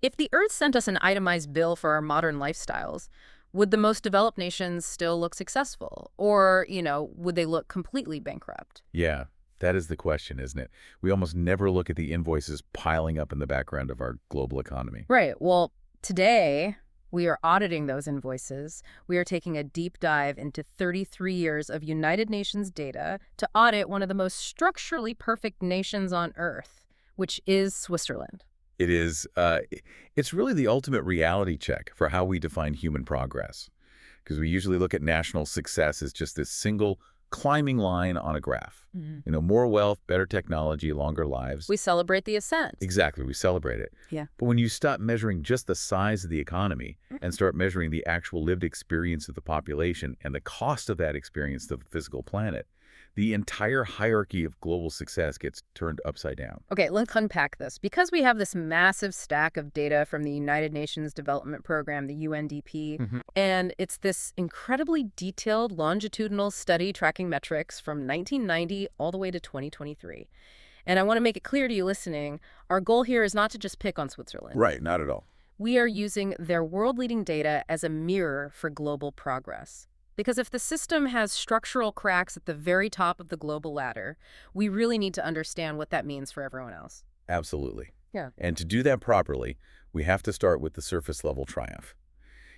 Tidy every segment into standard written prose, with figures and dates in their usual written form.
If the Earth sent us an itemized bill for our modern lifestyles, would the most developed nations still look successful? Or, would they look completely bankrupt? Yeah, that is the question, isn't it? We almost never look at the invoices piling up in the background of our global economy. Right. Well, today we are auditing those invoices. We are taking a deep dive into 33 years of United Nations data to audit one of the most structurally perfect nations on Earth, which is Switzerland. It is, it's really the ultimate reality check for how we define human progress. Because we usually look at national success as just this single climbing line on a graph. Mhm. More wealth, better technology, longer lives. We celebrate the ascent. Exactly, we celebrate it. Yeah. But when you stop measuring just the size of the economy and start measuring the actual lived experience of the population and the cost of that experience to the physical planet, the entire hierarchy of global success gets turned upside down. Okay, let's unpack this. Because we have this massive stack of data from the United Nations Development Program, the UNDP, and it's this incredibly detailed longitudinal study tracking metrics from 1990 all the way to 2023. And I want to make it clear to you listening, our goal here is not to just pick on Switzerland. Right, not at all. We are using their world-leading data as a mirror for global progress. Because if the system has structural cracks at the very top of the global ladder, we really need to understand what that means for everyone else. Absolutely. Yeah. And to do that properly, we have to start with the surface level triumph.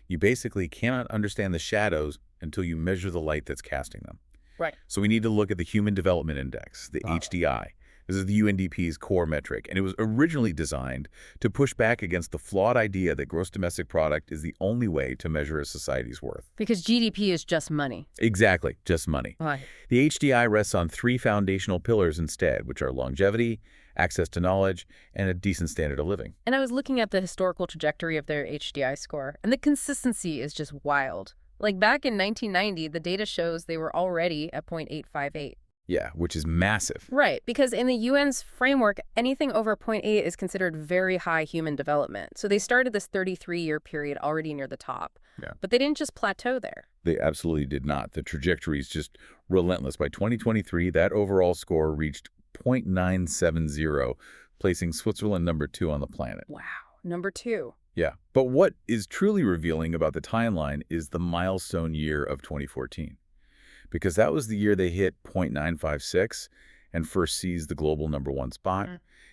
You basically cannot understand the shadows until you measure the light that's casting them. Right. So we need to look at the Human Development Index, the HDI. This is the UNDP's core metric, and it was originally designed to push back against the flawed idea that gross domestic product is the only way to measure a society's worth. Because GDP is just money. Exactly, just money. Right. The HDI rests on three foundational pillars instead, which are longevity, access to knowledge, and a decent standard of living. And I was looking at the historical trajectory of their HDI score, and the consistency is just wild. Like back in 1990, the data shows they were already at 0.858. Yeah, which is massive. Right, because in the UN's framework, anything over 0.8 is considered very high human development. So they started this 33-year period already near the top. Yeah. But they didn't just plateau there. They absolutely did not. The trajectory is just relentless. By 2023, that overall score reached 0.970, placing Switzerland number 2 on the planet. Wow, number 2. Yeah, but what is truly revealing about the timeline is the milestone year of 2014. Because that was the year they hit 0.956 and first seized the global number 1 spot.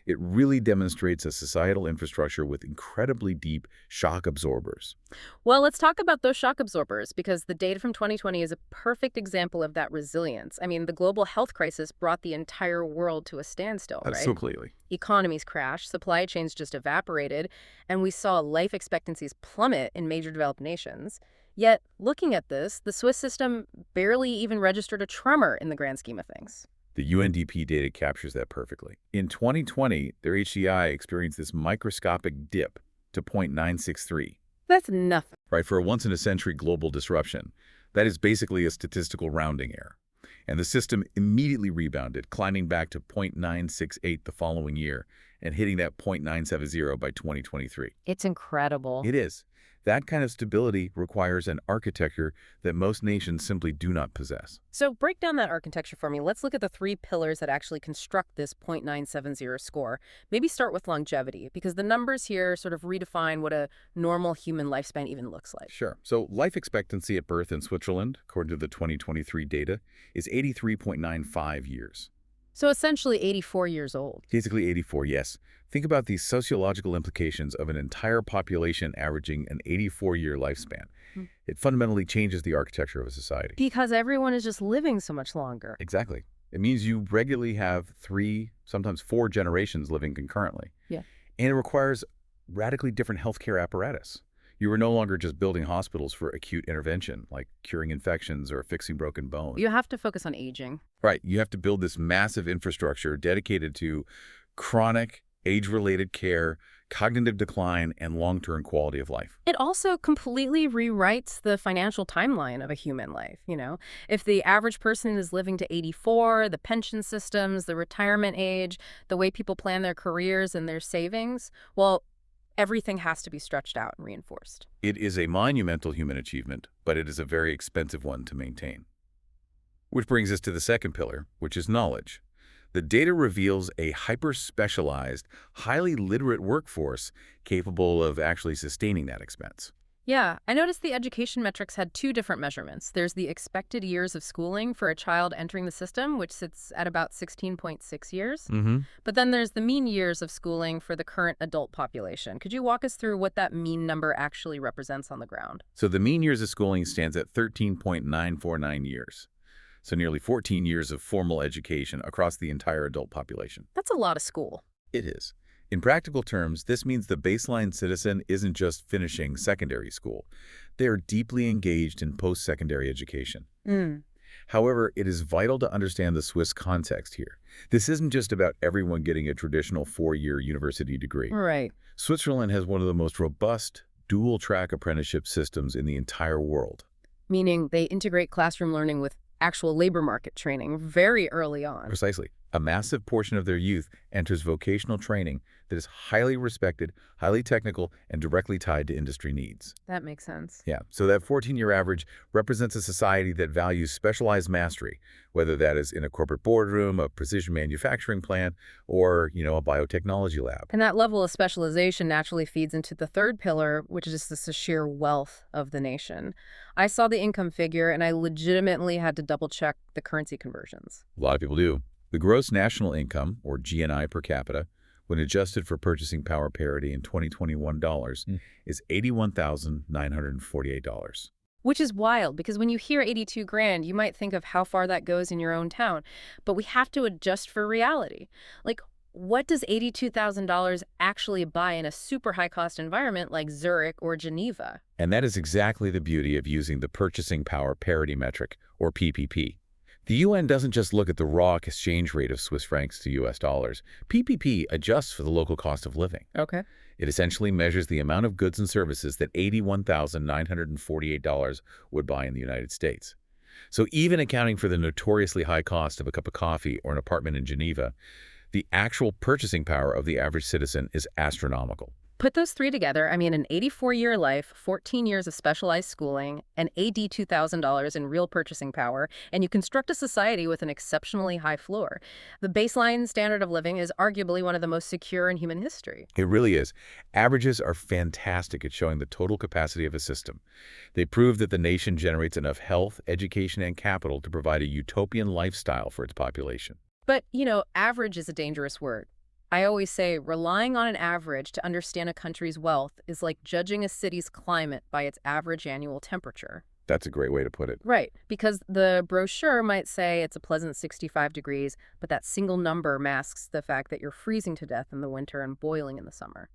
It really demonstrates a societal infrastructure with incredibly deep shock absorbers. Well, let's talk about those shock absorbers, because the data from 2020 is a perfect example of that resilience. I mean, the global health crisis brought the entire world to a standstill, right? Absolutely. Economies crashed, supply chains just evaporated, and we saw life expectancies plummet in major developed nations. Yet, looking at this, the Swiss system barely even registered a tremor in the grand scheme of things. The UNDP data captures that perfectly. In 2020, their HDI experienced this microscopic dip to 0.963. That's nothing. Right, for a once-in-a-century global disruption. That is basically a statistical rounding error. And the system immediately rebounded, climbing back to 0.968 the following year and hitting that 0.970 by 2023. It's incredible. It is. That kind of stability requires an architecture that most nations simply do not possess. So break down that architecture for me. Let's look at the 3 pillars that actually construct this 0.970 score. Maybe start with longevity, because the numbers here sort of redefine what a normal human lifespan even looks like. Sure. So life expectancy at birth in Switzerland, according to the 2023 data, is 83.95 years. So essentially 84 years old. Basically 84, yes. Think about the sociological implications of an entire population averaging an 84-year lifespan. It fundamentally changes the architecture of a society. Because everyone is just living so much longer. Exactly. It means you regularly have 3, sometimes 4 generations living concurrently. Yeah. And it requires radically different healthcare apparatus. You are no longer just building hospitals for acute intervention, like curing infections or fixing broken bones. You have to focus on aging. Right. You have to build this massive infrastructure dedicated to chronic, age-related care, cognitive decline, and long-term quality of life. It also completely rewrites the financial timeline of a human life, If the average person is living to 84, the pension systems, the retirement age, the way people plan their careers and their savings, well, everything has to be stretched out and reinforced. It is a monumental human achievement, but it is a very expensive one to maintain. Which brings us to the second pillar, which is knowledge. The data reveals a hyper-specialized, highly literate workforce capable of actually sustaining that expense. Yeah, I noticed the education metrics had two different measurements. There's the expected years of schooling for a child entering the system, which sits at about 16.6 years. Mm-hmm. But then there's the mean years of schooling for the current adult population. Could you walk us through what that mean number actually represents on the ground? So the mean years of schooling stands at 13.949 years. So nearly 14 years of formal education across the entire adult population. That's a lot of school. It is. In practical terms, this means the baseline citizen isn't just finishing secondary school. They are deeply engaged in post-secondary education. Mm. However, it is vital to understand the Swiss context here. This isn't just about everyone getting a traditional four-year university degree. Right. Switzerland has one of the most robust dual-track apprenticeship systems in the entire world. Meaning they integrate classroom learning with actual labor market training very early on. Precisely. A massive portion of their youth enters vocational training that is highly respected, highly technical, and directly tied to industry needs. That makes sense. Yeah, so that 14-year average represents a society that values specialized mastery, whether that is in a corporate boardroom, a precision manufacturing plant, or, a biotechnology lab. And that level of specialization naturally feeds into the third pillar, which is the sheer wealth of the nation. I saw the income figure, and I legitimately had to double-check the currency conversions. A lot of people do. The gross national income, or GNI per capita, when adjusted for purchasing power parity in 2021 dollars, is $81,948. Which is wild, because when you hear 82 grand, you might think of how far that goes in your own town. But we have to adjust for reality. Like, what does $82,000 actually buy in a super high-cost environment like Zurich or Geneva? And that is exactly the beauty of using the purchasing power parity metric, or PPP. The UN doesn't just look at the raw exchange rate of Swiss francs to US dollars. PPP adjusts for the local cost of living. Okay. It essentially measures the amount of goods and services that $81,948 would buy in the United States. So even accounting for the notoriously high cost of a cup of coffee or an apartment in Geneva, the actual purchasing power of the average citizen is astronomical. Put those three together, an 84-year life, 14 years of specialized schooling, and $2,000 in real purchasing power, and you construct a society with an exceptionally high floor. The baseline standard of living is arguably one of the most secure in human history. It really is. Averages are fantastic at showing the total capacity of a system. They prove that the nation generates enough health, education, and capital to provide a utopian lifestyle for its population. But, average is a dangerous word. I always say relying on an average to understand a country's wealth is like judging a city's climate by its average annual temperature. That's a great way to put it. Right, because the brochure might say it's a pleasant 65 degrees, but that single number masks the fact that you're freezing to death in the winter and boiling in the summer.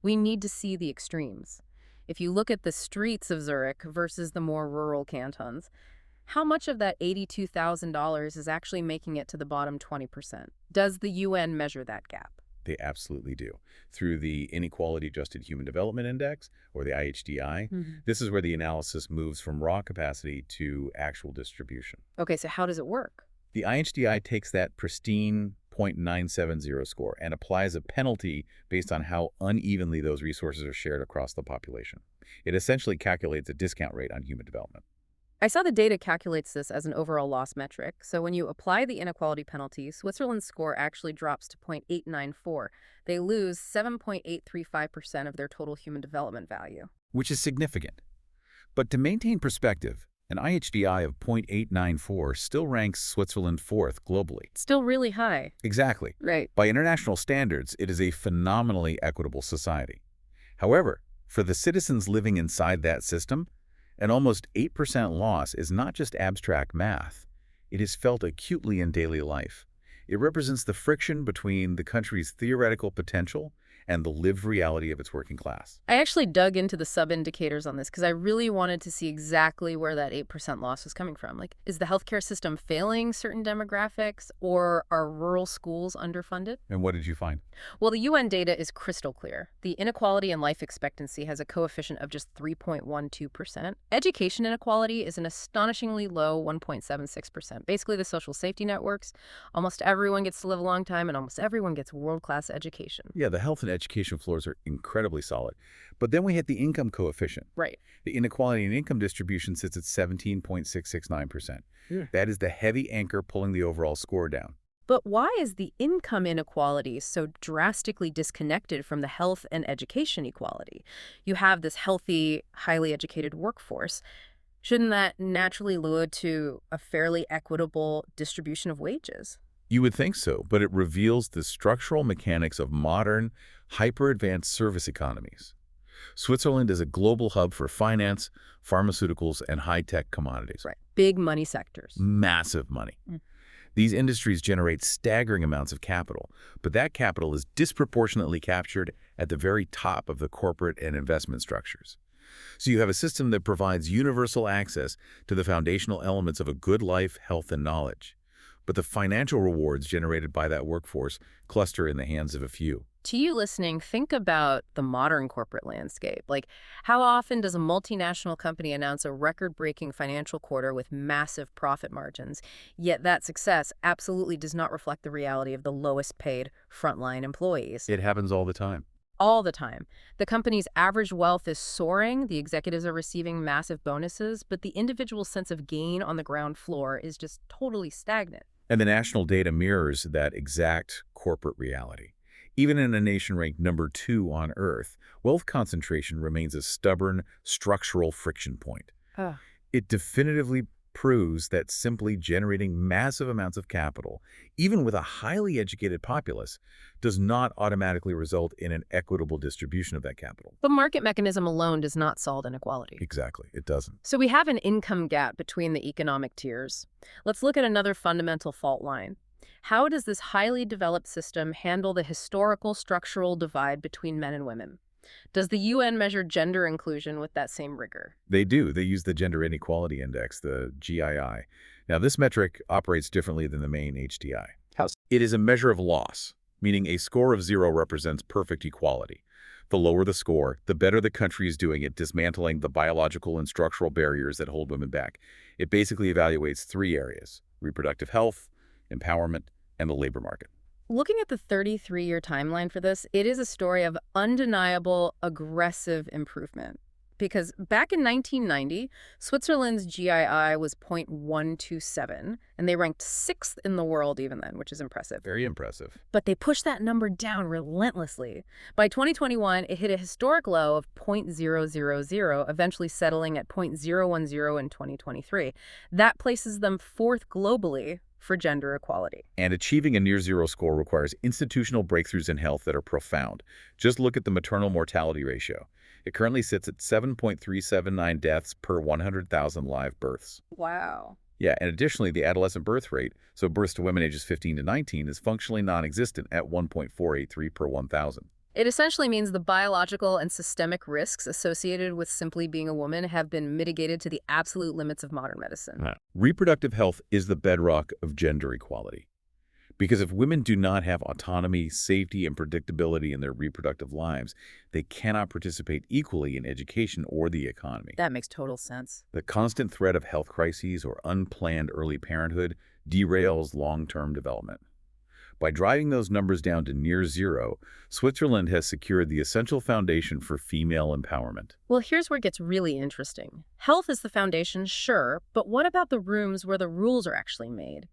We need to see the extremes. If you look at the streets of Zurich versus the more rural cantons, how much of that $82,000 is actually making it to the bottom 20%? Does the UN measure that gap? They absolutely do. Through the Inequality Adjusted Human Development Index, or the IHDI, this is where the analysis moves from raw capacity to actual distribution. Okay, so how does it work? The IHDI takes that pristine 0.970 score and applies a penalty based on how unevenly those resources are shared across the population. It essentially calculates a discount rate on human development. I saw the data calculates this as an overall loss metric, so when you apply the inequality penalty, Switzerland's score actually drops to 0.894. They lose 7.835% of their total human development value. Which is significant. But to maintain perspective, an IHDI of 0.894 still ranks Switzerland fourth globally. Still really high. Exactly. Right. By international standards, it is a phenomenally equitable society. However, for the citizens living inside that system, an almost 8% loss is not just abstract math. It is felt acutely in daily life. It represents the friction between the country's theoretical potential and the lived reality of its working class. I actually dug into the sub-indicators on this because I really wanted to see exactly where that 8% loss was coming from. Like, is the healthcare system failing certain demographics, or are rural schools underfunded? And what did you find? Well, the UN data is crystal clear. The inequality in life expectancy has a coefficient of just 3.12%. Education inequality is an astonishingly low 1.76%. Basically, the social safety networks, almost everyone gets to live a long time and almost everyone gets world-class education. Yeah, the health and education floors are incredibly solid. But then we hit the income coefficient. Right. The inequality in income distribution sits at 17.669%. Yeah. That is the heavy anchor pulling the overall score down. But why is the income inequality so drastically disconnected from the health and education equality? You have this healthy, highly educated workforce. Shouldn't that naturally lead to a fairly equitable distribution of wages? You would think so, but it reveals the structural mechanics of modern, hyper-advanced service economies. Switzerland is a global hub for finance, pharmaceuticals, and high-tech commodities. Right. Big money sectors. Massive money. These industries generate staggering amounts of capital, but that capital is disproportionately captured at the very top of the corporate and investment structures. So you have a system that provides universal access to the foundational elements of a good life, health, and knowledge. But the financial rewards generated by that workforce cluster in the hands of a few. To you listening, think about the modern corporate landscape. Like, how often does a multinational company announce a record-breaking financial quarter with massive profit margins, yet that success absolutely does not reflect the reality of the lowest paid frontline employees? It happens all the time. All the time. The company's average wealth is soaring, the executives are receiving massive bonuses, but the individual sense of gain on the ground floor is just totally stagnant. And the national data mirrors that exact corporate reality. Even in a nation ranked #2 on Earth, wealth concentration remains a stubborn, structural friction point. Ugh. It definitively proves that simply generating massive amounts of capital, even with a highly educated populace, does not automatically result in an equitable distribution of that capital. The market mechanism alone does not solve inequality. Exactly, it doesn't. So we have an income gap between the economic tiers. Let's look at another fundamental fault line. How does this highly developed system handle the historical structural divide between men and women? Does the UN measure gender inclusion with that same rigor? They do. They use the Gender Inequality Index, the GII. Now, this metric operates differently than the main HDI. How? It is a measure of loss, meaning a score of 0 represents perfect equality. The lower the score, the better the country is doing at dismantling the biological and structural barriers that hold women back. It basically evaluates 3 areas: reproductive health, empowerment, and the labor market. Looking at the 33-year timeline for this, it is a story of undeniable, aggressive improvement. Because back in 1990, Switzerland's GII was 0.127, and they ranked 6th in the world even then, which is impressive. Very impressive. But they pushed that number down relentlessly. By 2021, it hit a historic low of 0.000, eventually settling at 0.010 in 2023. That places them 4th globally for gender equality. And achieving a near-zero score requires institutional breakthroughs in health that are profound. Just look at the maternal mortality ratio. It currently sits at 7.379 deaths per 100,000 live births. Wow. Yeah, and additionally, the adolescent birth rate, so births to women ages 15 to 19, is functionally non-existent at 1.483 per 1,000. It essentially means the biological and systemic risks associated with simply being a woman have been mitigated to the absolute limits of modern medicine. Reproductive health is the bedrock of gender equality. Because if women do not have autonomy, safety, and predictability in their reproductive lives, they cannot participate equally in education or the economy. That makes total sense. The constant threat of health crises or unplanned early parenthood derails long-term development. By driving those numbers down to near zero, Switzerland has secured the essential foundation for female empowerment. Well, here's where it gets really interesting. Health is the foundation, sure, but what about the rooms where the rules are actually made?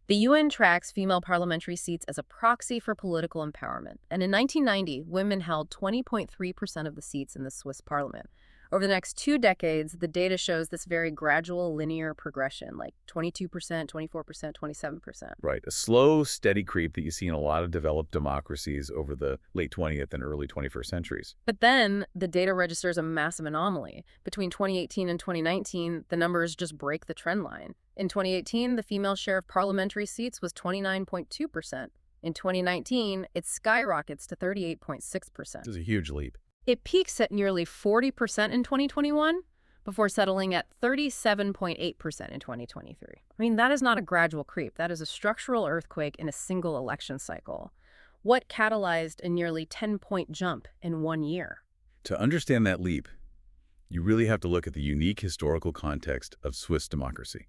The UN tracks female parliamentary seats as a proxy for political empowerment, and in 1990, women held 20.3% of the seats in the Swiss parliament. Over the next 2 decades, the data shows this very gradual linear progression, like 22%, 24%, 27%. Right, a slow, steady creep that you see in a lot of developed democracies over the late 20th and early 21st centuries. But then the data registers a massive anomaly. Between 2018 and 2019, the numbers just break the trend line. In 2018, the female share of parliamentary seats was 29.2%. In 2019, it skyrockets to 38.6%. This is a huge leap. It peaks at nearly 40% in 2021 before settling at 37.8% in 2023. I mean, that is not a gradual creep. That is a structural earthquake in a single election cycle. What catalyzed a nearly 10-point jump in 1 year? To understand that leap, you really have to look at the unique historical context of Swiss democracy.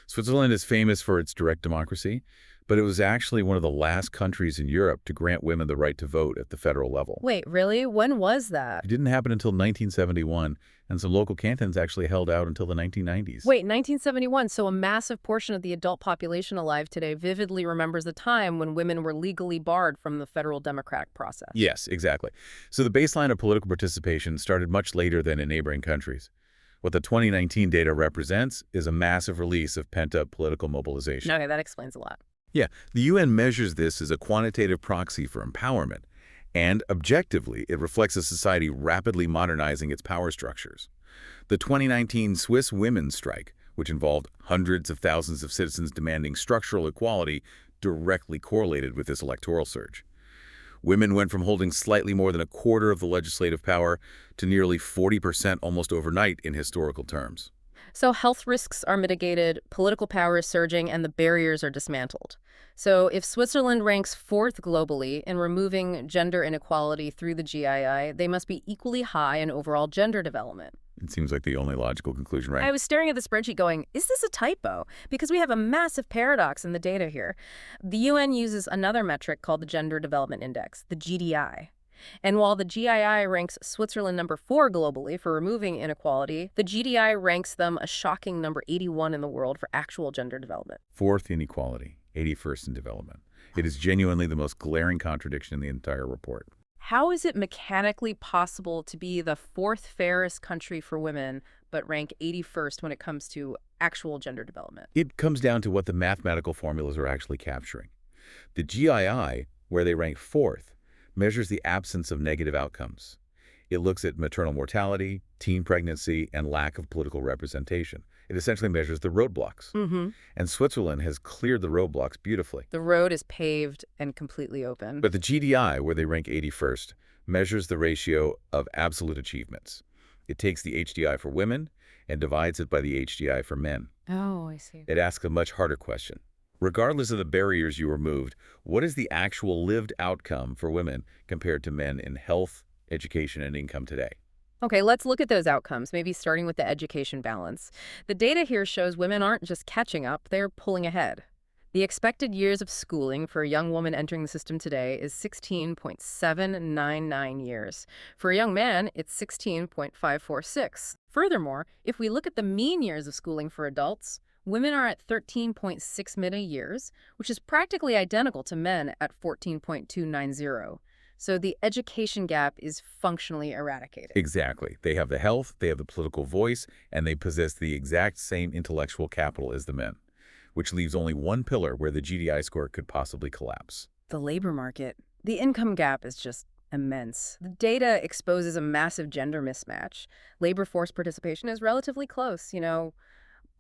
Switzerland is famous for its direct democracy, but it was actually one of the last countries in Europe to grant women the right to vote at the federal level. Wait, really? When was that? It didn't happen until 1971, and some local cantons actually held out until the 1990s. Wait, 1971, so a massive portion of the adult population alive today vividly remembers a time when women were legally barred from the federal democratic process. Yes, exactly. So the baseline of political participation started much later than in neighboring countries. What the 2019 data represents is a massive release of pent-up political mobilization. Okay, that explains a lot. Yeah, the UN measures this as a quantitative proxy for empowerment, and objectively, it reflects a society rapidly modernizing its power structures. The 2019 Swiss women's strike, which involved hundreds of thousands of citizens demanding structural equality, directly correlated with this electoral surge. Women went from holding slightly more than a quarter of the legislative power to nearly 40% almost overnight in historical terms. So health risks are mitigated, political power is surging, and the barriers are dismantled. So if Switzerland ranks fourth globally in removing gender inequality through the GII, they must be equally high in overall gender development. It seems like the only logical conclusion, right? I was staring at the spreadsheet going, is this a typo? Because we have a massive paradox in the data here. The UN uses another metric called the Gender Development Index, the GDI. And while the GII ranks Switzerland number 4 globally for removing inequality, the GDI ranks them a shocking number 81 in the world for actual gender development. Fourth inequality, 81st in development. It is genuinely the most glaring contradiction in the entire report. How is it mechanically possible to be the fourth fairest country for women, but rank 81st when it comes to actual gender development? It comes down to what the mathematical formulas are actually capturing. The GII, where they rank fourth, measures the absence of negative outcomes. It looks at maternal mortality, teen pregnancy, and lack of political representation. It essentially measures the roadblocks. And Switzerland has cleared the roadblocks beautifully. The road is paved and completely open. But the GDI, where they rank 81st, measures the ratio of absolute achievements. It takes the HDI for women and divides it by the HDI for men. Oh, I see. It asks a much harder question. Regardless of the barriers you removed, what is the actual lived outcome for women compared to men in health, education, and income today? Okay, let's look at those outcomes, maybe starting with the education balance. The data here shows women aren't just catching up, they're pulling ahead. The expected years of schooling for a young woman entering the system today is 16.799 years. For a young man, it's 16.546. Furthermore, if we look at the mean years of schooling for adults, women are at 13.6 years, which is practically identical to men at 14.290. So the education gap is functionally eradicated. Exactly. They have the health, they have the political voice, and they possess the exact same intellectual capital as the men, which leaves only one pillar where the GDI score could possibly collapse. The labor market. The income gap is just immense. The data exposes a massive gender mismatch. Labor force participation is relatively close.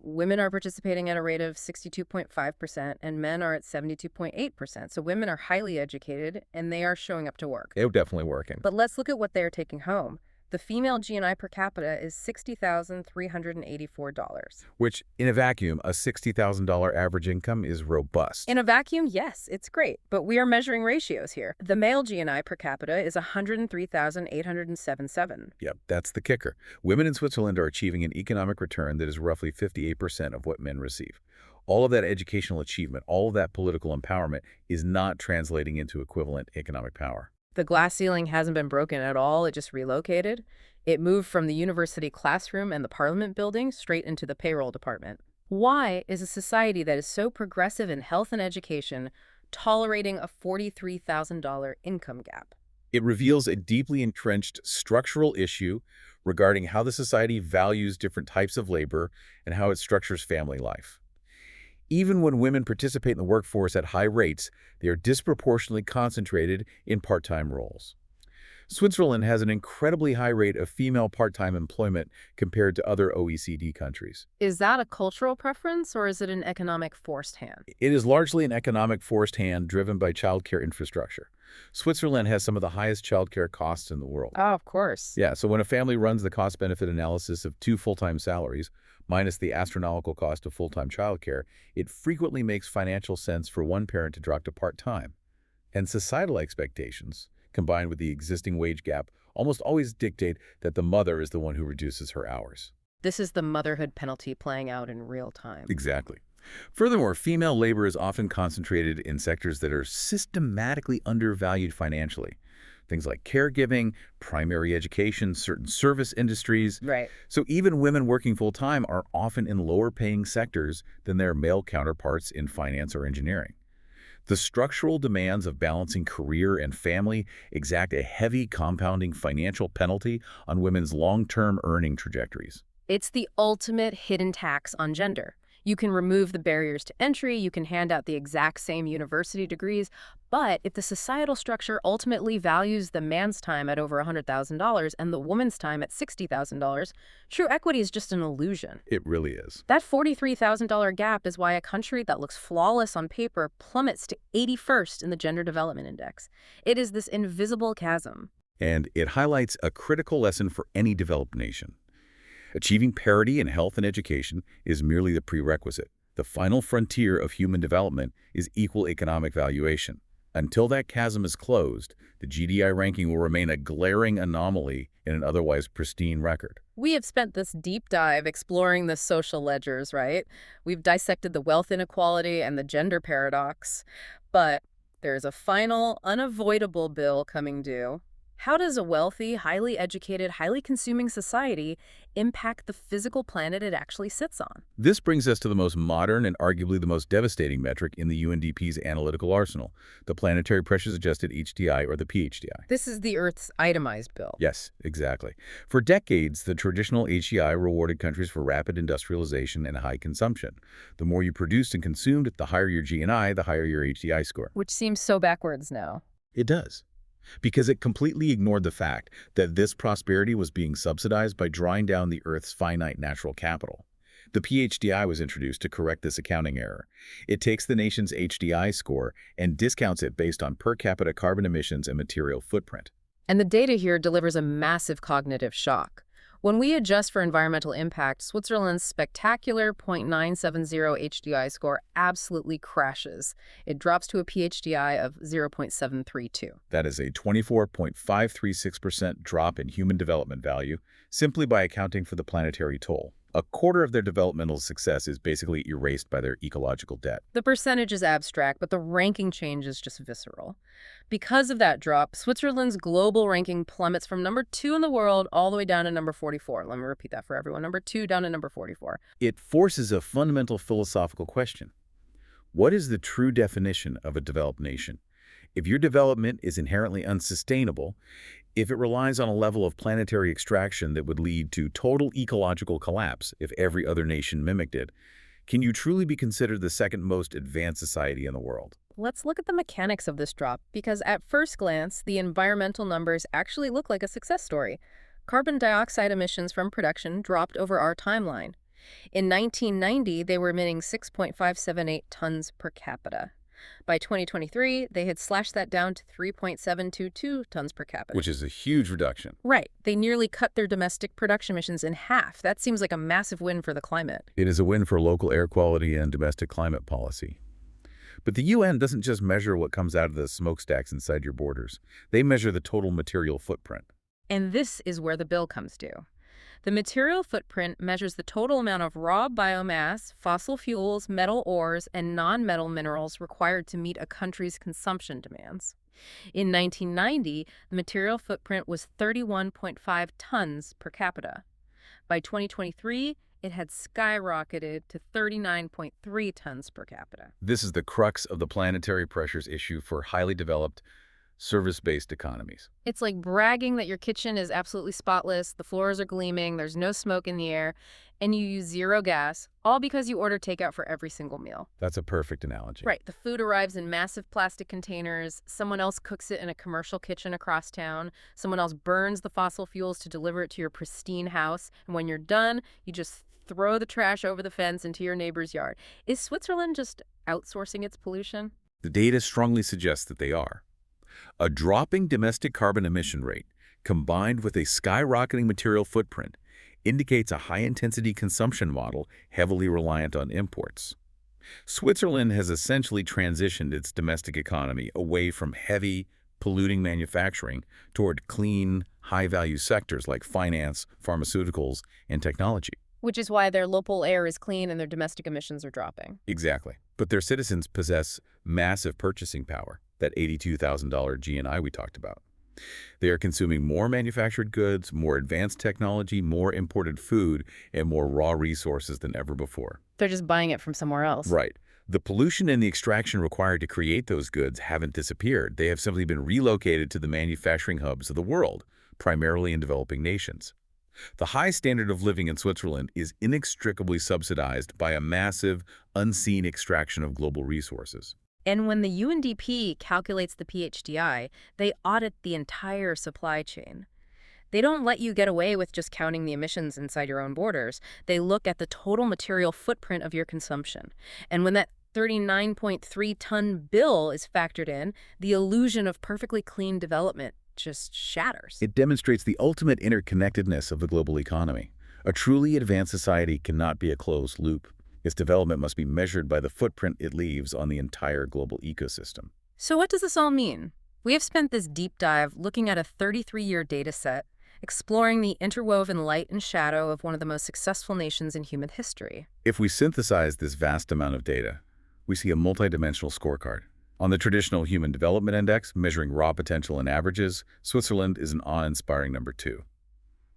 Women are participating at a rate of 62.5% and men are at 72.8%. So women are highly educated and they are showing up to work. They're definitely working. But let's look at what they are taking home. The female GNI per capita is $60,384. Which, in a vacuum, a $60,000 average income is robust. In a vacuum, yes, it's great, but we are measuring ratios here. The male GNI per capita is $103,877. Yep, that's the kicker. Women in Switzerland are achieving an economic return that is roughly 58% of what men receive. All of that educational achievement, all of that political empowerment is not translating into equivalent economic power. The glass ceiling hasn't been broken at all, it just relocated. It moved from the university classroom and the parliament building straight into the payroll department. Why is a society that is so progressive in health and education tolerating a $43,000 income gap? It reveals a deeply entrenched structural issue regarding how the society values different types of labor and how it structures family life. Even when women participate in the workforce at high rates, they are disproportionately concentrated in part-time roles. Switzerland has an incredibly high rate of female part-time employment compared to other OECD countries. Is that a cultural preference or is it an economic forced hand? It is largely an economic forced hand driven by childcare infrastructure. Switzerland has some of the highest childcare costs in the world. Oh, of course. Yeah, so when a family runs the cost-benefit analysis of 2 full-time salaries, minus the astronomical cost of full-time childcare, it frequently makes financial sense for one parent to drop to part-time. And societal expectations, combined with the existing wage gap, almost always dictate that the mother is the one who reduces her hours. This is the motherhood penalty playing out in real time. Exactly. Furthermore, female labor is often concentrated in sectors that are systematically undervalued financially. Things like caregiving, primary education, certain service industries. Right. So even women working full-time are often in lower-paying sectors than their male counterparts in finance or engineering. The structural demands of balancing career and family exact a heavy compounding financial penalty on women's long-term earning trajectories. It's the ultimate hidden tax on gender. You can remove the barriers to entry, you can hand out the exact same university degrees, but if the societal structure ultimately values the man's time at over $100,000 and the woman's time at $60,000, true equity is just an illusion. It really is. That $43,000 gap is why a country that looks flawless on paper plummets to 81st in the Gender Development Index. It is this invisible chasm. And it highlights a critical lesson for any developed nation. Achieving parity in health and education is merely the prerequisite. The final frontier of human development is equal economic valuation. Until that chasm is closed, the GDI ranking will remain a glaring anomaly in an otherwise pristine record. We have spent this deep dive exploring the social ledgers, right? We've dissected the wealth inequality and the gender paradox. But there's a final, unavoidable bill coming due. How does a wealthy, highly educated, highly consuming society impact the physical planet it actually sits on? This brings us to the most modern and arguably the most devastating metric in the UNDP's analytical arsenal, the Planetary Pressures-Adjusted HDI, or the PHDI. This is the Earth's itemized bill. Yes, exactly. For decades, the traditional HDI rewarded countries for rapid industrialization and high consumption. The more you produced and consumed, the higher your GNI, the higher your HDI score. Which seems so backwards now. It does. Because it completely ignored the fact that this prosperity was being subsidized by drawing down the Earth's finite natural capital. The PHDI was introduced to correct this accounting error. It takes the nation's HDI score and discounts it based on per capita carbon emissions and material footprint. And the data here delivers a massive cognitive shock. When we adjust for environmental impact, Switzerland's spectacular 0.970 HDI score absolutely crashes. It drops to a PHDI of 0.732. That is a 24.536% drop in human development value simply by accounting for the planetary toll. A quarter of their developmental success is basically erased by their ecological debt. The percentage is abstract, but the ranking change is just visceral. Because of that drop, Switzerland's global ranking plummets from number 2 in the world all the way down to number 44. Let me repeat that for everyone. Number 2 down to number 44. It forces a fundamental philosophical question. What is the true definition of a developed nation? If your development is inherently unsustainable, if it relies on a level of planetary extraction that would lead to total ecological collapse if every other nation mimicked it, can you truly be considered the second most advanced society in the world? Let's look at the mechanics of this drop, because at first glance, the environmental numbers actually look like a success story. Carbon dioxide emissions from production dropped over our timeline. In 1990, they were emitting 6.578 tons per capita. By 2023, they had slashed that down to 3.722 tons per capita. Which is a huge reduction. Right. They nearly cut their domestic production emissions in half. That seems like a massive win for the climate. It is a win for local air quality and domestic climate policy. But the UN doesn't just measure what comes out of the smokestacks inside your borders. They measure the total material footprint. And this is where the bill comes due. The material footprint measures the total amount of raw biomass, fossil fuels, metal ores, and non-metal minerals required to meet a country's consumption demands. In 1990, the material footprint was 31.5 tons per capita. By 2023, it had skyrocketed to 39.3 tons per capita. This is the crux of the planetary pressures issue for highly developed, service-based economies. It's like bragging that your kitchen is absolutely spotless, the floors are gleaming, there's no smoke in the air, and you use zero gas, all because you order takeout for every single meal. That's a perfect analogy. Right. The food arrives in massive plastic containers, someone else cooks it in a commercial kitchen across town, someone else burns the fossil fuels to deliver it to your pristine house, and when you're done, you just throw the trash over the fence into your neighbor's yard. Is Switzerland just outsourcing its pollution? The data strongly suggests that they are. A dropping domestic carbon emission rate, combined with a skyrocketing material footprint, indicates a high-intensity consumption model heavily reliant on imports. Switzerland has essentially transitioned its domestic economy away from heavy, polluting manufacturing toward clean, high-value sectors like finance, pharmaceuticals, and technology. Which is why their local air is clean and their domestic emissions are dropping. Exactly. But their citizens possess massive purchasing power, that $82,000 GNI we talked about. They are consuming more manufactured goods, more advanced technology, more imported food, and more raw resources than ever before. They're just buying it from somewhere else. Right. The pollution and the extraction required to create those goods haven't disappeared. They have simply been relocated to the manufacturing hubs of the world, primarily in developing nations. The high standard of living in Switzerland is inextricably subsidized by a massive, unseen extraction of global resources. And when the UNDP calculates the PHDI, they audit the entire supply chain. They don't let you get away with just counting the emissions inside your own borders. They look at the total material footprint of your consumption. And when that 39.3-ton bill is factored in, the illusion of perfectly clean development just shatters. It demonstrates the ultimate interconnectedness of the global economy. A truly advanced society cannot be a closed loop. Its development must be measured by the footprint it leaves on the entire global ecosystem. So what does this all mean? We have spent this deep dive looking at a 33-year data set, exploring the interwoven light and shadow of one of the most successful nations in human history. If we synthesize this vast amount of data, we see a multidimensional scorecard. On the traditional Human Development Index, measuring raw potential and averages, Switzerland is an awe-inspiring number 2.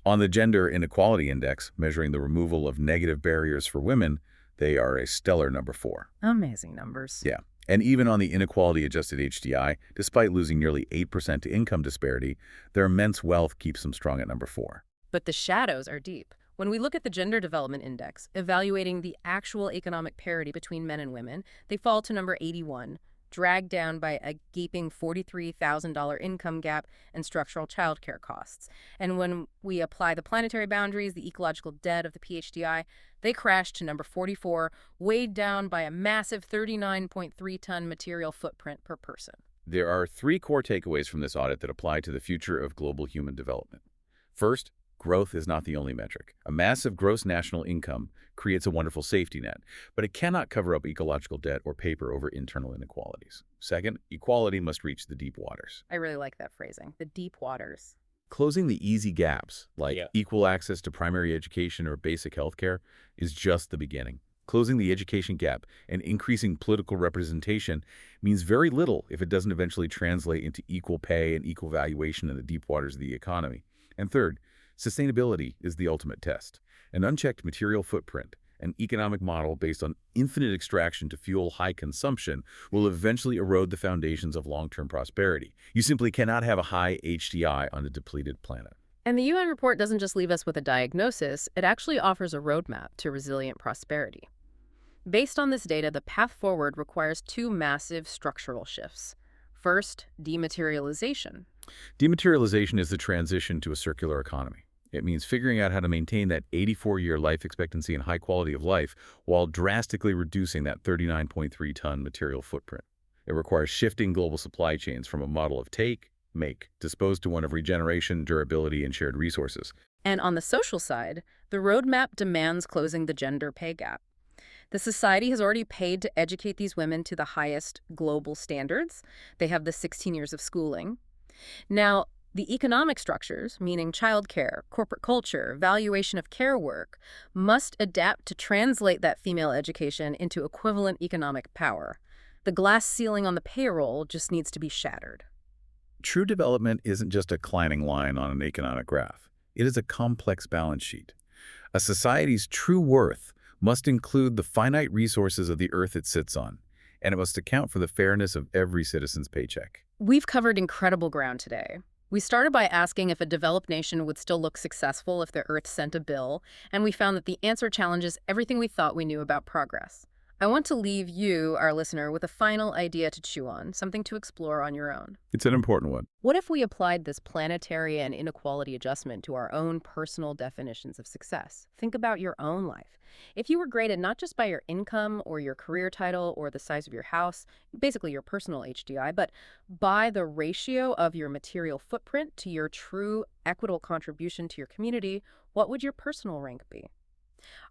On the Gender Inequality Index, measuring the removal of negative barriers for women, they are a stellar number 4. Amazing numbers. Yeah. And even on the inequality-adjusted HDI, despite losing nearly 8% to income disparity, their immense wealth keeps them strong at number 4. But the shadows are deep. When we look at the Gender Development Index, evaluating the actual economic parity between men and women, they fall to number 81, dragged down by a gaping $43,000 income gap and structural childcare costs. And when we apply the planetary boundaries, the ecological debt of the PHDI, they crash to number 44, weighed down by a massive 39.3-ton material footprint per person. There are 3 core takeaways from this audit that apply to the future of global human development. First, growth is not the only metric. A massive gross national income creates a wonderful safety net, but it cannot cover up ecological debt or paper over internal inequalities. Second, equality must reach the deep waters. I really like that phrasing, the deep waters. Closing the easy gaps, like equal access to primary education or basic health care, is just the beginning. Closing the education gap and increasing political representation means very little if it doesn't eventually translate into equal pay and equal valuation in the deep waters of the economy. And third, sustainability is the ultimate test. An unchecked material footprint, an economic model based on infinite extraction to fuel high consumption, will eventually erode the foundations of long-term prosperity. You simply cannot have a high HDI on a depleted planet. And the UN report doesn't just leave us with a diagnosis, it actually offers a roadmap to resilient prosperity. Based on this data, the path forward requires 2 massive structural shifts. First, dematerialization. Dematerialization is the transition to a circular economy. It means figuring out how to maintain that 84-year life expectancy and high quality of life while drastically reducing that 39.3-ton material footprint. It requires shifting global supply chains from a model of take, make, dispose to one of regeneration, durability, and shared resources. And on the social side, the roadmap demands closing the gender pay gap. The society has already paid to educate these women to the highest global standards. They have the 16 years of schooling. Now, the economic structures, meaning childcare, corporate culture, valuation of care work, must adapt to translate that female education into equivalent economic power. The glass ceiling on the payroll just needs to be shattered. True development isn't just a climbing line on an economic graph. It is a complex balance sheet. A society's true worth must include the finite resources of the earth it sits on, and it must account for the fairness of every citizen's paycheck. We've covered incredible ground today. We started by asking if a developed nation would still look successful if the Earth sent a bill, and we found that the answer challenges everything we thought we knew about progress. I want to leave you, our listener, with a final idea to chew on, something to explore on your own. It's an important one. What if we applied this planetary and inequality adjustment to our own personal definitions of success? Think about your own life. If you were graded not just by your income or your career title or the size of your house, basically your personal HDI, but by the ratio of your material footprint to your true equitable contribution to your community, what would your personal rank be?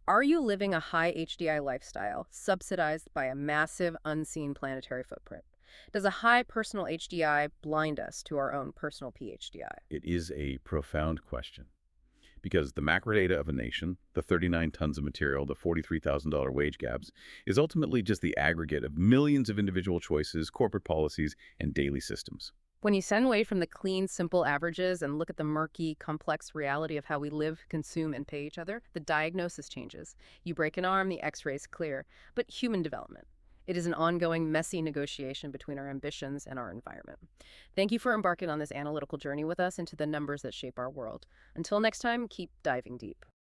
Are you living a high HDI lifestyle subsidized by a massive unseen planetary footprint? Does a high personal HDI blind us to our own personal PHDI? It is a profound question. Because the macro data of a nation, the 39 tons of material, the $43,000 wage gaps, is ultimately just the aggregate of millions of individual choices, corporate policies, and daily systems. When you send away from the clean, simple averages and look at the murky, complex reality of how we live, consume, and pay each other, the diagnosis changes. You break an arm, the x-ray's clear. But human development. It is an ongoing, messy negotiation between our ambitions and our environment. Thank you for embarking on this analytical journey with us into the numbers that shape our world. Until next time, keep diving deep.